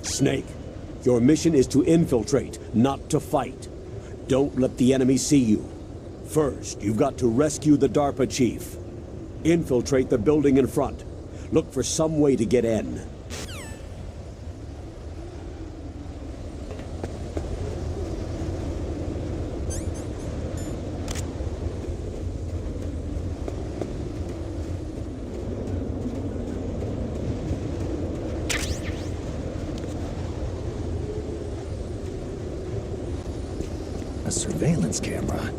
Snake, your mission is to infiltrate, not to fight. Don't let the enemy see you. First, you've got to rescue the DARPA chief. Infiltrate the building in front. Look for some way to get in. A surveillance camera.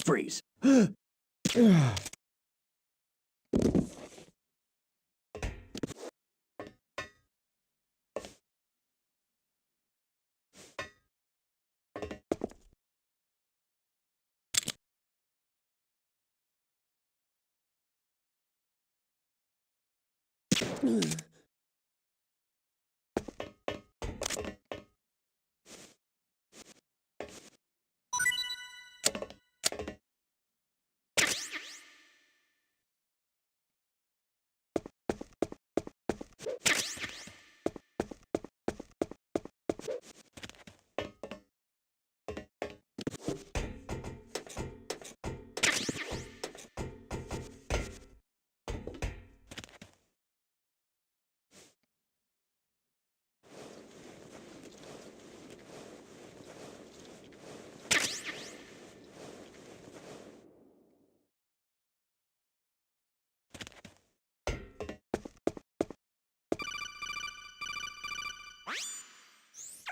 Freeze.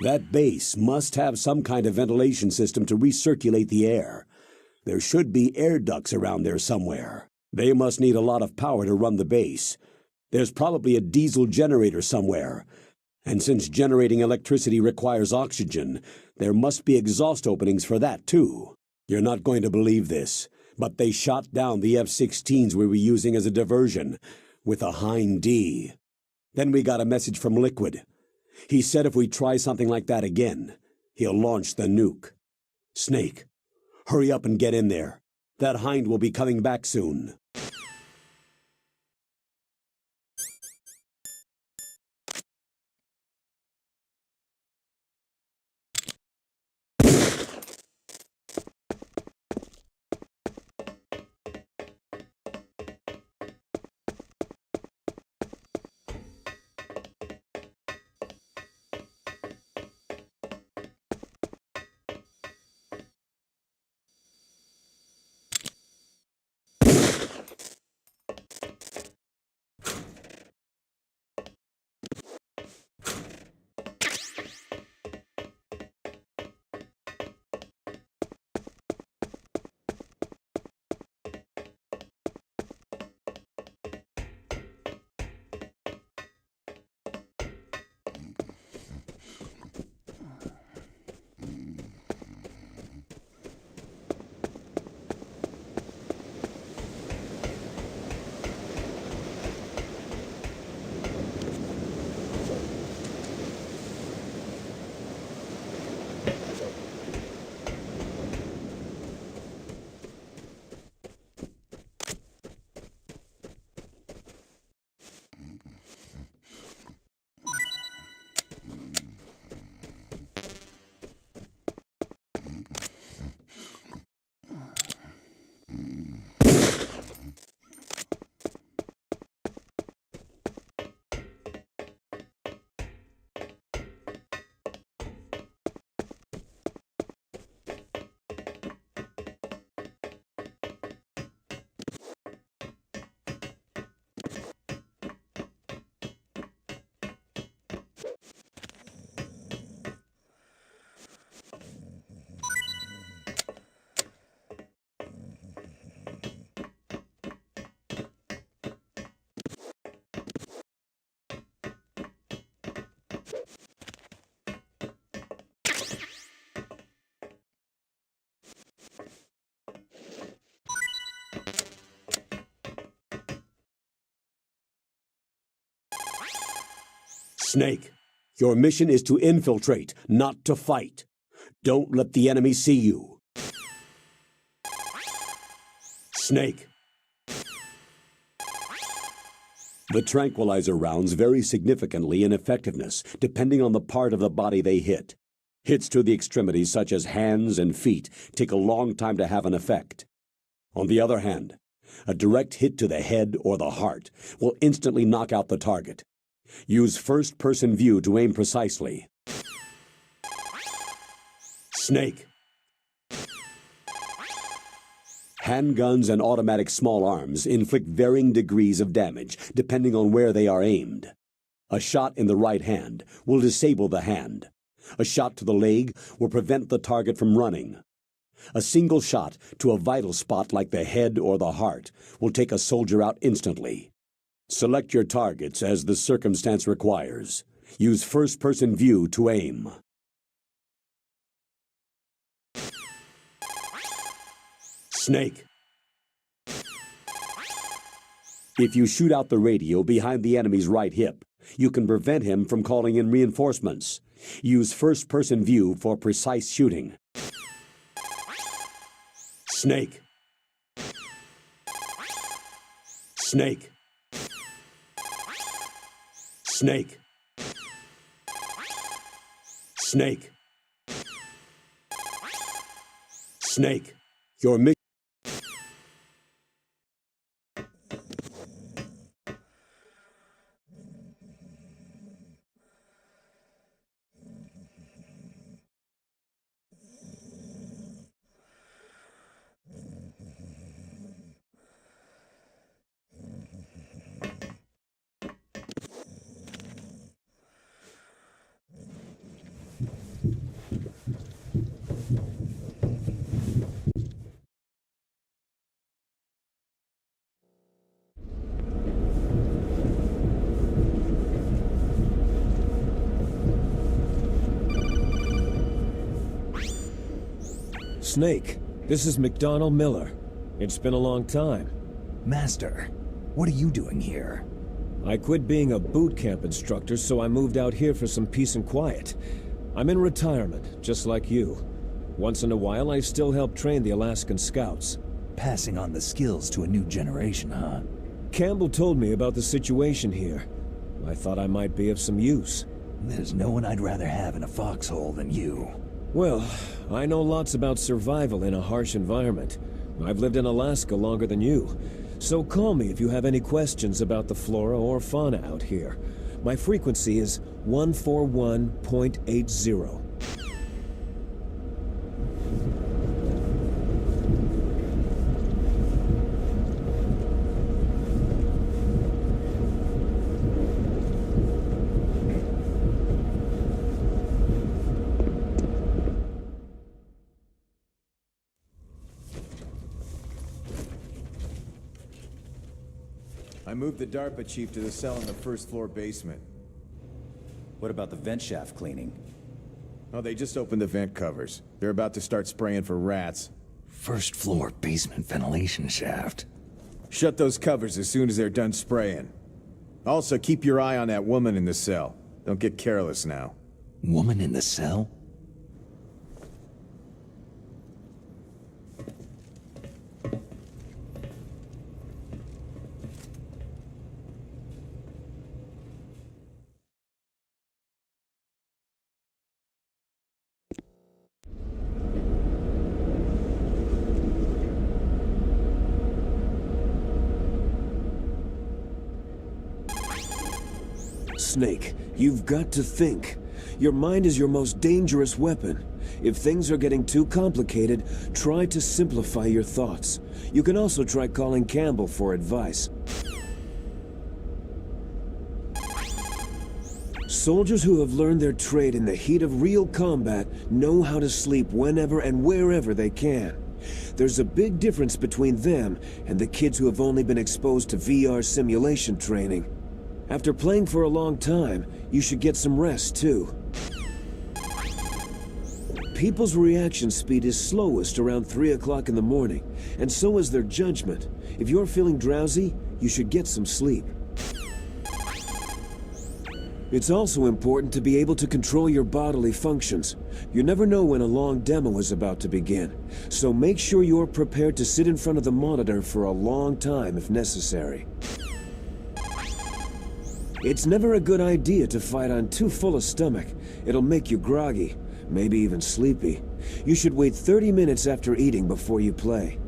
That base must have some kind of ventilation system to recirculate the air. There should be air ducts around there somewhere. They must need a lot of power to run the base. There's probably a diesel generator somewhere. And since generating electricity requires oxygen, there must be exhaust openings for that too. You're not going to believe this, but they shot down the F-16s we were using as a diversion, with a Hind D. Then we got a message from Liquid. He said if we try something like that again, he'll launch the nuke. Snake, hurry up and get in there. That Hind will be coming back soon. Snake, your mission is to infiltrate, not to fight. Don't let the enemy see you. Snake. The tranquilizer rounds vary significantly in effectiveness, depending on the part of the body they hit. Hits to the extremities, such as hands and feet, take a long time to have an effect. On the other hand, a direct hit to the head or the heart will instantly knock out the target. Use first-person view to aim precisely. Snake. Handguns and automatic small arms inflict varying degrees of damage, depending on where they are aimed. A shot in the right hand will disable the hand. A shot to the leg will prevent the target from running. A single shot to a vital spot like the head or the heart will take a soldier out instantly. Select your targets as the circumstance requires. Use first-person view to aim. Snake. If you shoot out the radio behind the enemy's right hip, you can prevent him from calling in reinforcements. Use first-person view for precise shooting. Snake. Snake. Snake. Snake. Snake. Your mission. Snake, this is McDonald Miller. It's been a long time. Master, what are you doing here? I quit being a boot camp instructor, so I moved out here for some peace and quiet. I'm in retirement, just like you. Once in a while, I still help train the Alaskan Scouts. Passing on the skills to a new generation, huh? Campbell told me about the situation here. I thought I might be of some use. There's no one I'd rather have in a foxhole than you. Well, I know lots about survival in a harsh environment. I've lived in Alaska longer than you. So call me if you have any questions about the flora or fauna out here. My frequency is 141.80. I moved the DARPA chief to the cell in the first floor basement. What about the vent shaft cleaning? Oh, they just opened the vent covers. They're about to start spraying for rats. First floor basement ventilation shaft. Shut those covers as soon as they're done spraying. Also, keep your eye on that woman in the cell. Don't get careless now. Woman in the cell? Snake, you've got to think. Your mind is your most dangerous weapon. If things are getting too complicated, try to simplify your thoughts. You can also try calling Campbell for advice. Soldiers who have learned their trade in the heat of real combat know how to sleep whenever and wherever they can. There's a big difference between them and the kids who have only been exposed to VR simulation training. After playing for a long time, you should get some rest, too. People's reaction speed is slowest around 3 o'clock in the morning, and so is their judgment. If you're feeling drowsy, you should get some sleep. It's also important to be able to control your bodily functions. You never know when a long demo is about to begin, so make sure you're prepared to sit in front of the monitor for a long time if necessary. It's never a good idea to fight on too full a stomach. It'll make you groggy, maybe even sleepy. You should wait 30 minutes after eating before you play.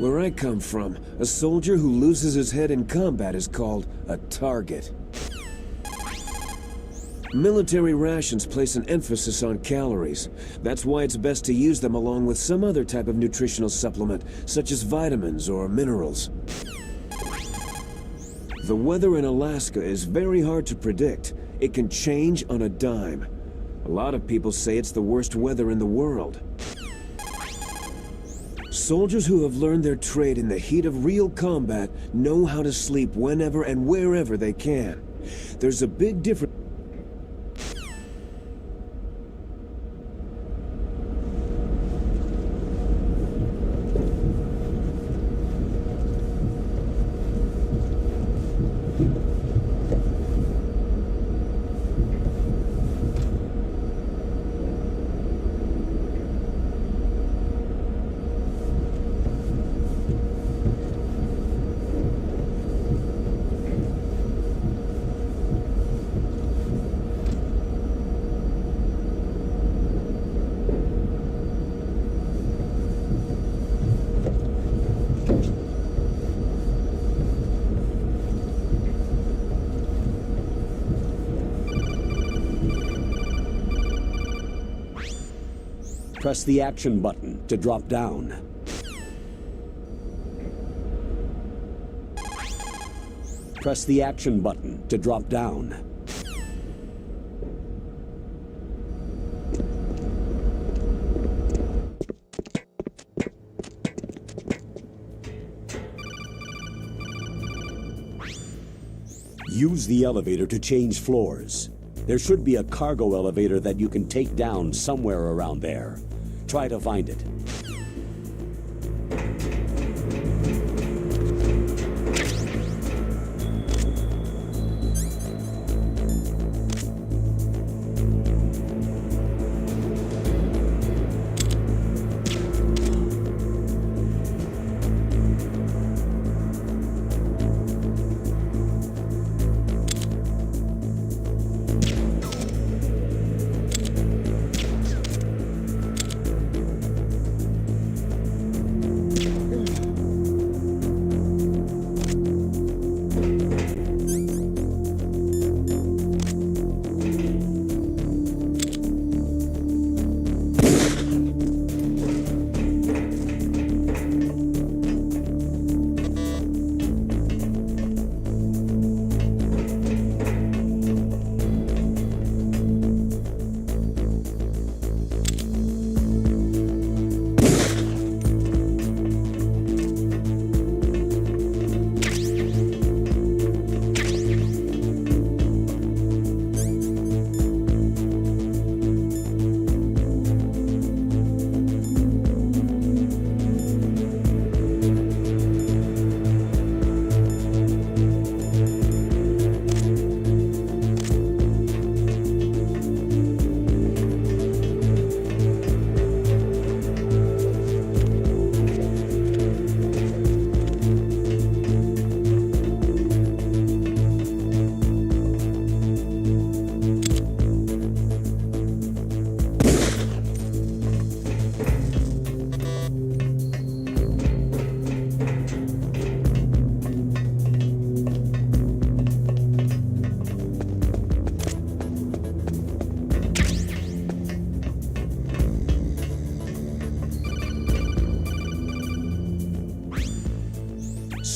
Where I come from, a soldier who loses his head in combat is called a target. Military rations place an emphasis on calories. That's why it's best to use them along with some other type of nutritional supplement, such as vitamins or minerals. The weather in Alaska is very hard to predict. It can change on a dime. A lot of people say it's the worst weather in the world. Soldiers who have learned their trade in the heat of real combat know how to sleep whenever and wherever they can. There's a big difference. Press the action button to drop down. Press the action button to drop down. Use the elevator to change floors. There should be a cargo elevator that you can take down somewhere around there. Try to find it.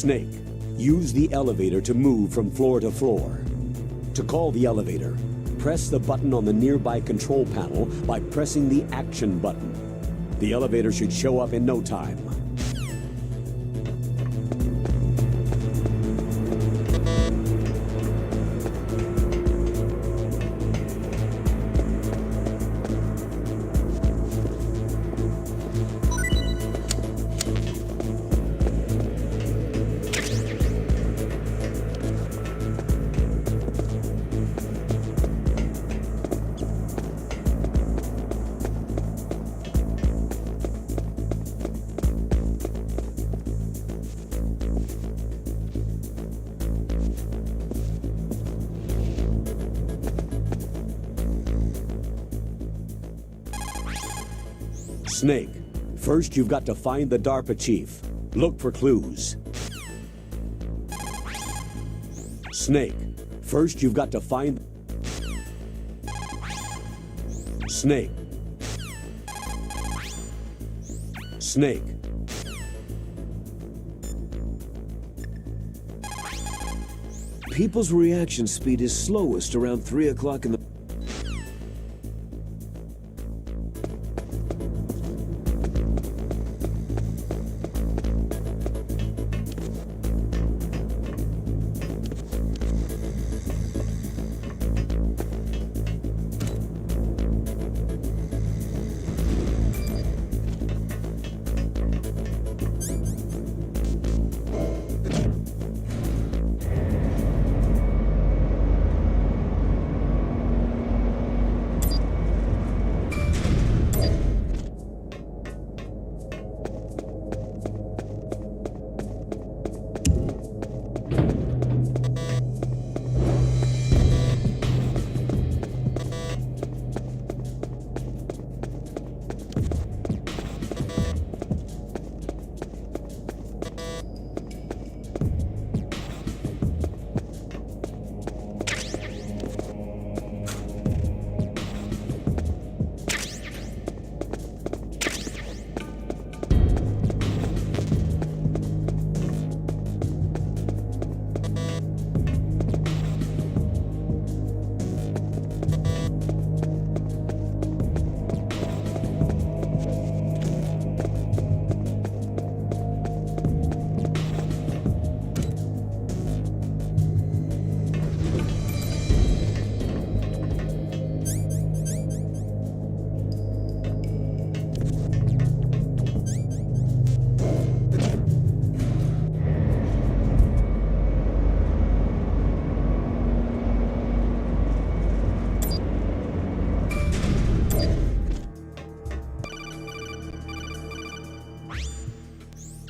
Snake, use the elevator to move from floor to floor. To call the elevator, press the button on the nearby control panel by pressing the action button. The elevator should show up in no time. Snake, first you've got to find the DARPA chief. Look for clues. Snake, first you've got to find... Snake. Snake. People's reaction speed is slowest around 3 o'clock in the...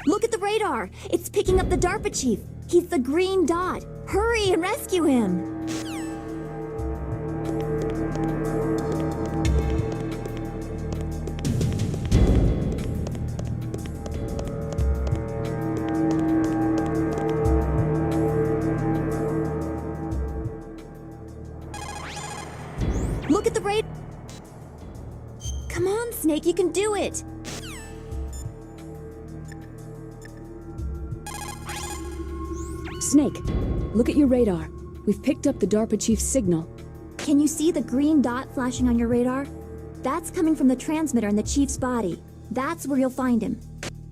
Look at the radar! It's picking up the DARPA chief! He's the green dot! Hurry and rescue him! Look at the radar! Come on, Snake, you can do it! Snake, look at your radar. We've picked up the DARPA chief's signal. Can you see the green dot flashing on your radar? That's coming from the transmitter in the chief's body. That's where you'll find him.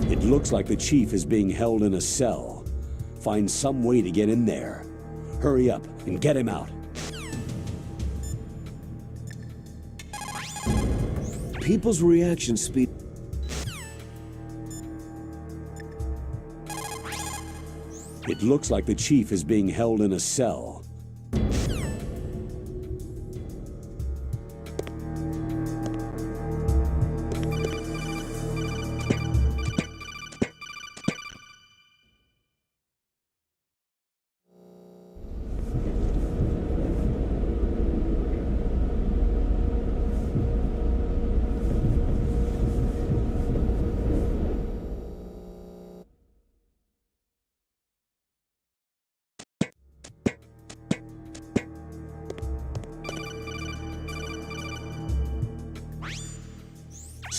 It looks like the chief is being held in a cell. Find some way to get in there. Hurry up and get him out. People's reaction speed... It looks like the chief is being held in a cell.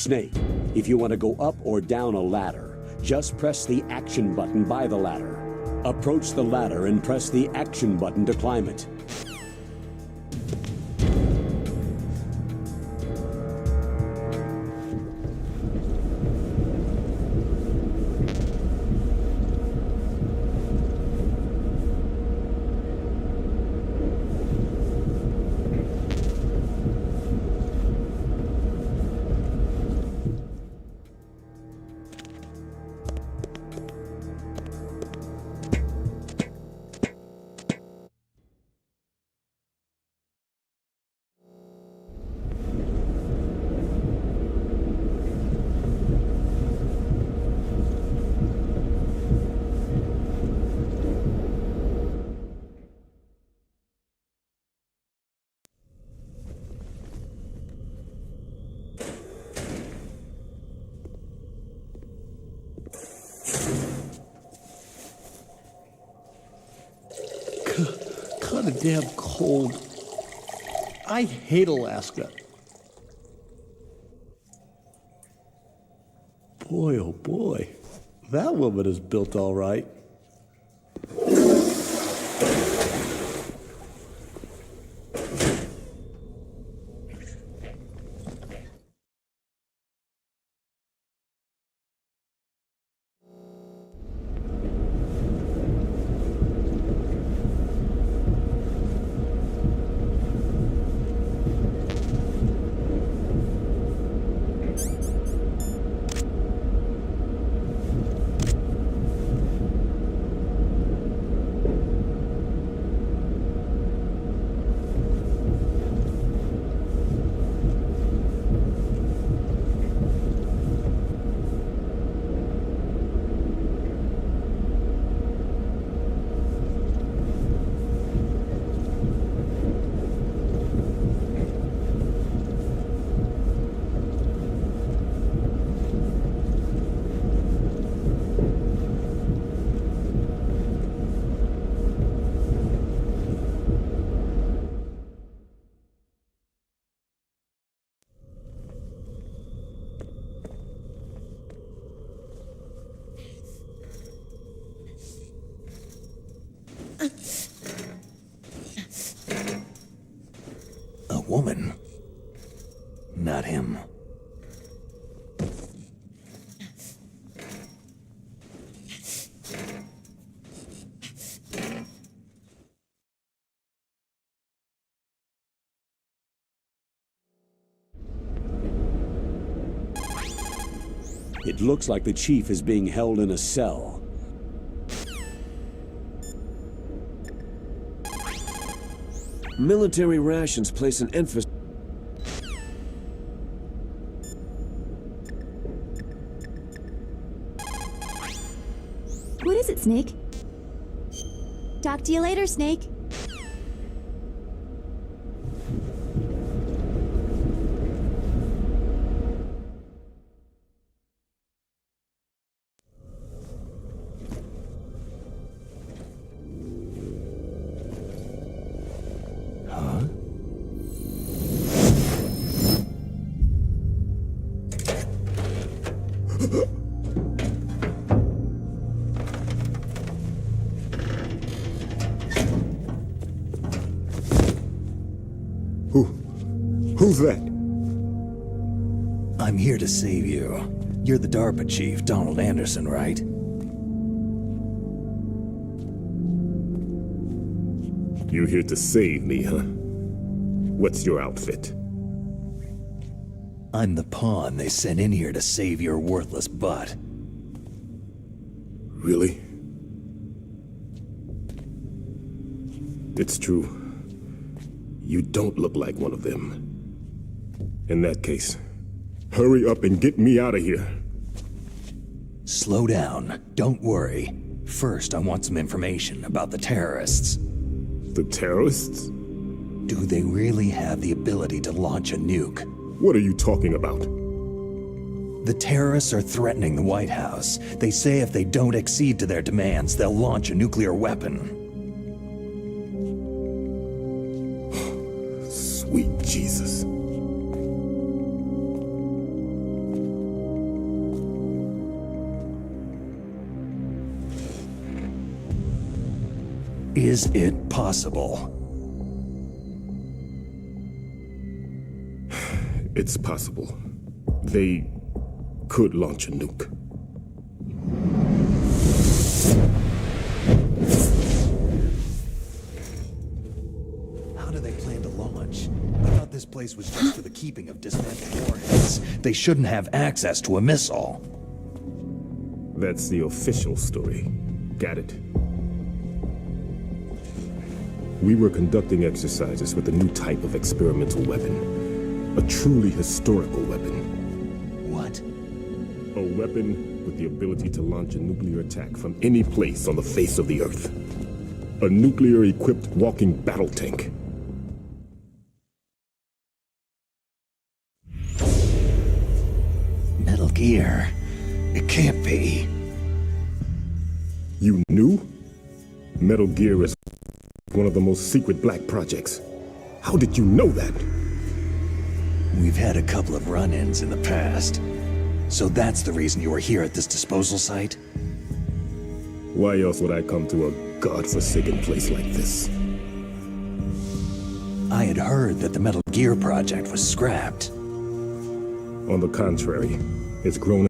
Snake, if you want to go up or down a ladder, just press the action button by the ladder. Approach the ladder and press the action button to climb it. damn cold. I hate Alaska. Boy, oh boy. That woman is built all right. A woman. Not him. It looks like the chief is being held in a cell. Military rations place an emphasis. What is it, Snake? Talk to you later, Snake. Who's that? I'm here to save you. You're the DARPA chief, Donald Anderson, right? You're here to save me, huh? What's your outfit? I'm the pawn they sent in here to save your worthless butt. Really? It's true. You don't look like one of them. In that case, hurry up and get me out of here. Slow down. Don't worry. First, I want some information about the terrorists. The terrorists? Do they really have the ability to launch a nuke? What are you talking about? The terrorists are threatening the White House. They say if they don't accede to their demands, they'll launch a nuclear weapon. Sweet Jesus. Is it possible? It's possible. They could launch a nuke. How do they plan to launch? I thought this place was just for the keeping of dismantled warheads. They shouldn't have access to a missile. That's the official story. Got it. We were conducting exercises with a new type of experimental weapon. A truly historical weapon. What? A weapon with the ability to launch a nuclear attack from any place on the face of the Earth. A nuclear-equipped walking battle tank. Metal Gear. It can't be. You knew? Metal Gear is one of the most secret black projects. How did you know that? We've had a couple of run-ins in the past. So that's the reason you were here at this disposal site? Why else would I come to a godforsaken place like this? I had heard that the Metal Gear project was scrapped. On the contrary, it's grown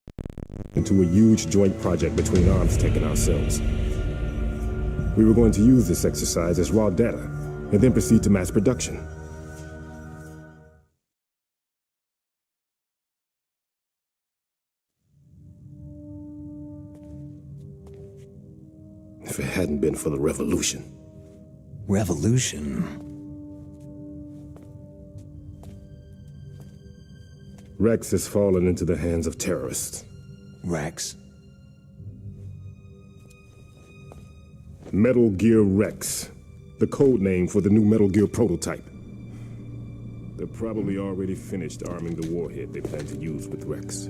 into a huge joint project between ArmsTech and ourselves. We were going to use this exercise as raw data, and then proceed to mass production. If it hadn't been for the revolution. Revolution? Rex has fallen into the hands of terrorists. Rex? Metal Gear Rex, the code name for the new Metal Gear prototype. They're probably already finished arming the warhead they plan to use with Rex.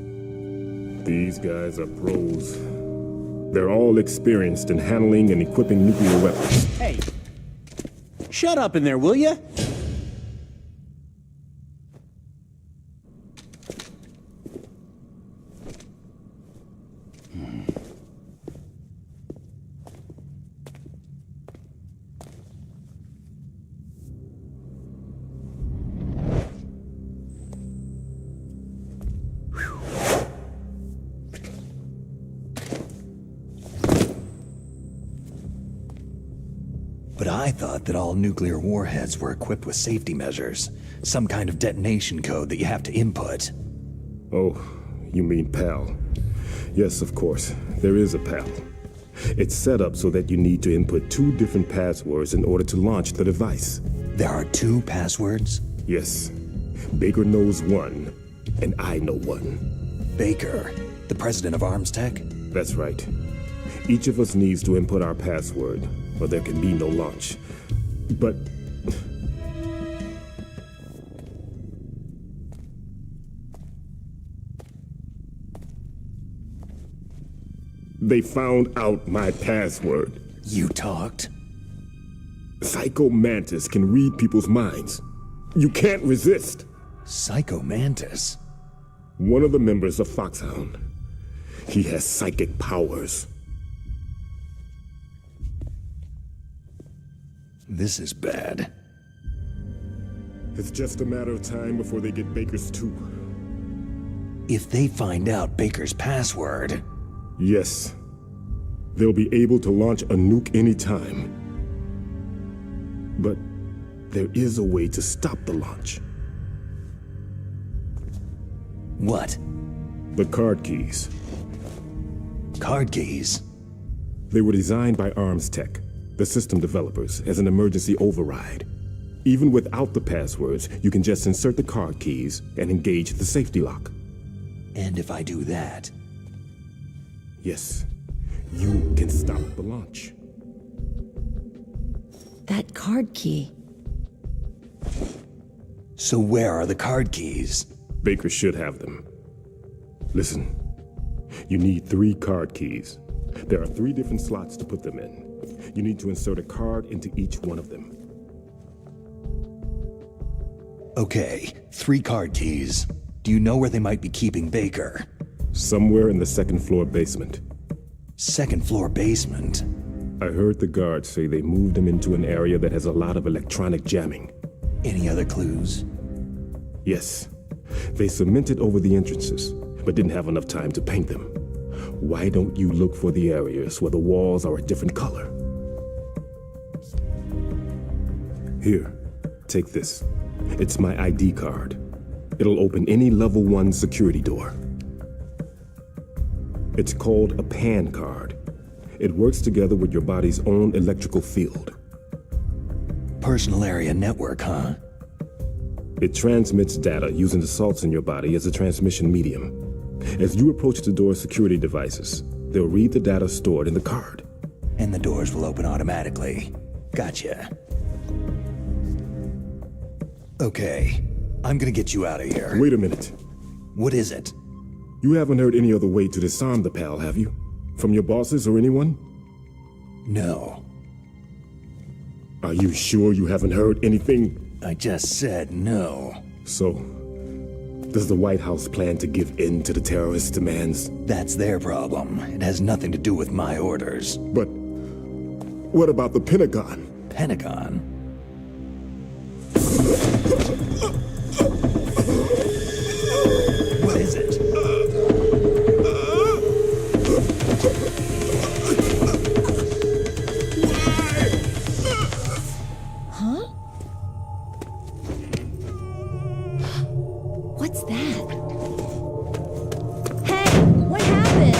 These guys are pros. They're all experienced in handling and equipping nuclear weapons. Hey, shut up in there, will ya? But I thought that all nuclear warheads were equipped with safety measures. Some kind of detonation code that you have to input. Oh, you mean PAL. Yes, of course, there is a PAL. It's set up so that you need to input 2 different passwords in order to launch the device. There are 2 passwords? Yes. Baker knows one, and I know one. Baker, the president of ArmsTech? That's right. Each of us needs to input our password, or there can be no launch. But... they found out my password. You talked? Psycho Mantis can read people's minds. You can't resist. Psycho Mantis? One of the members of Foxhound. He has psychic powers. This is bad. It's just a matter of time before they get Baker's too. If they find out Baker's password... Yes. They'll be able to launch a nuke anytime. But there is a way to stop the launch. What? The card keys. Card keys? They were designed by ArmsTech, the system developers, as an emergency override. Even without the passwords, you can just insert the card keys and engage the safety lock. And if I do that? Yes, you can stop the launch. That card key. So where are the card keys? Baker should have them. Listen, you need 3 card keys. There are 3 different slots to put them in. You need to insert a card into each one of them. Okay, 3 card keys. Do you know where they might be keeping Baker? Somewhere in the 2nd floor basement. 2nd floor basement? I heard the guards say they moved him into an area that has a lot of electronic jamming. Any other clues? Yes. They cemented over the entrances, but didn't have enough time to paint them. Why don't you look for the areas where the walls are a different color? Here, take this. It's my ID card. It'll open any level 1 security door. It's called a PAN card. It works together with your body's own electrical field. Personal area network, huh? It transmits data using the salts in your body as a transmission medium. As you approach the door's security devices, they'll read the data stored in the card. And the doors will open automatically. Gotcha. Okay, I'm gonna get you out of here. Wait a minute. What is it? You haven't heard any other way to disarm the PAL, have you? From your bosses or anyone? No. Are you sure you haven't heard anything? I just said no. So, does the White House plan to give in to the terrorists' demands? That's their problem. It has nothing to do with my orders. But what about the Pentagon? Pentagon? What is it? Huh? What's that? Hey, what happened?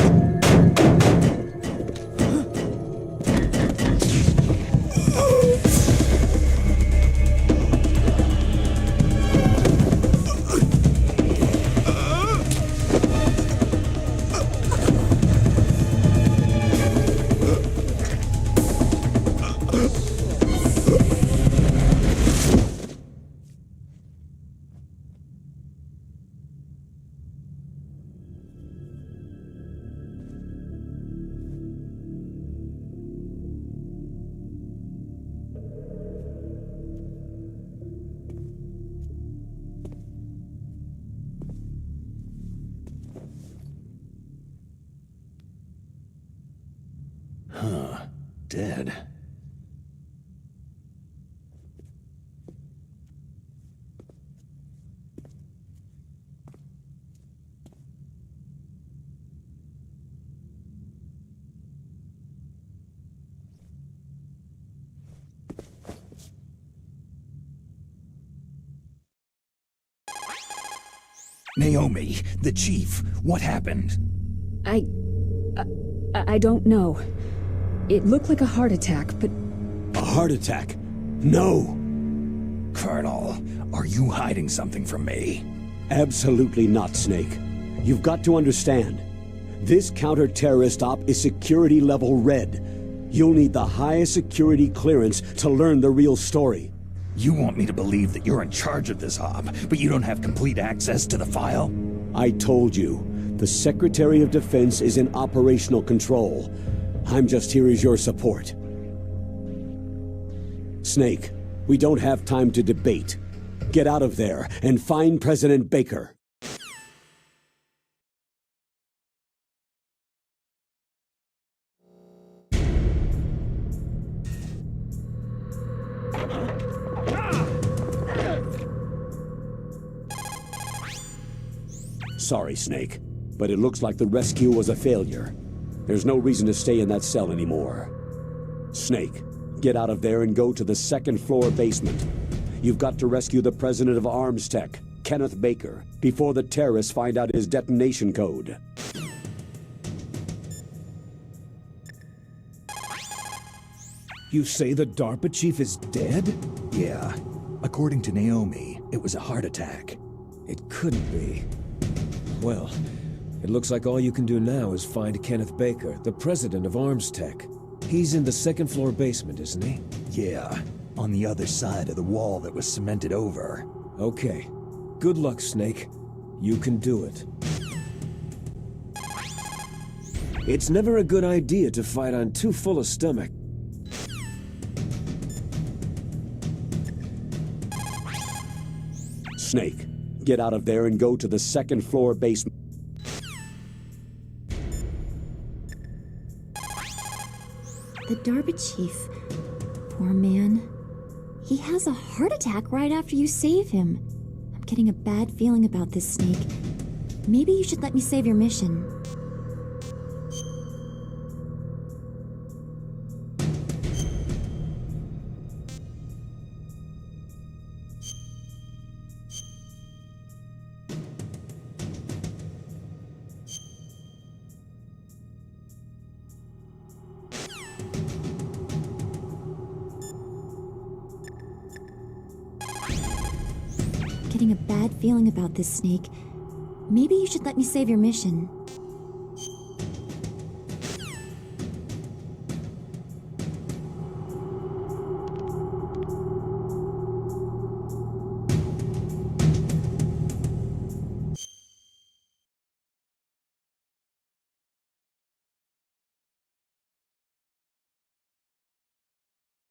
Huh. Dead. Naomi, the chief, what happened? I don't know. It looked like a heart attack, but... A heart attack? No! Colonel, are you hiding something from me? Absolutely not, Snake. You've got to understand. This counter-terrorist op is security level red. You'll need the highest security clearance to learn the real story. You want me to believe that you're in charge of this op, but you don't have complete access to the file? I told you, the Secretary of Defense is in operational control. I'm just here as your support. Snake, we don't have time to debate. Get out of there and find President Baker. Sorry, Snake, but it looks like the rescue was a failure. There's no reason to stay in that cell anymore. Snake, get out of there and go to the second-floor basement. You've got to rescue the president of Arms Tech, Kenneth Baker, before the terrorists find out his detonation code. You say the DARPA chief is dead? Yeah. According to Naomi, it was a heart attack. It couldn't be. Well, it looks like all you can do now is find Kenneth Baker, the president of Arms Tech. He's in the second-floor basement, isn't he? Yeah, on the other side of the wall that was cemented over. Okay. Good luck, Snake. You can do it. It's never a good idea to fight on too full a stomach. Snake, get out of there and go to the second-floor basement. The DARPA chief. Poor man. He has a heart attack right after you save him. I'm getting a bad feeling about this, Snake. Maybe you should let me save your mission. Getting a bad feeling about this, Snake. Maybe you should let me save your mission.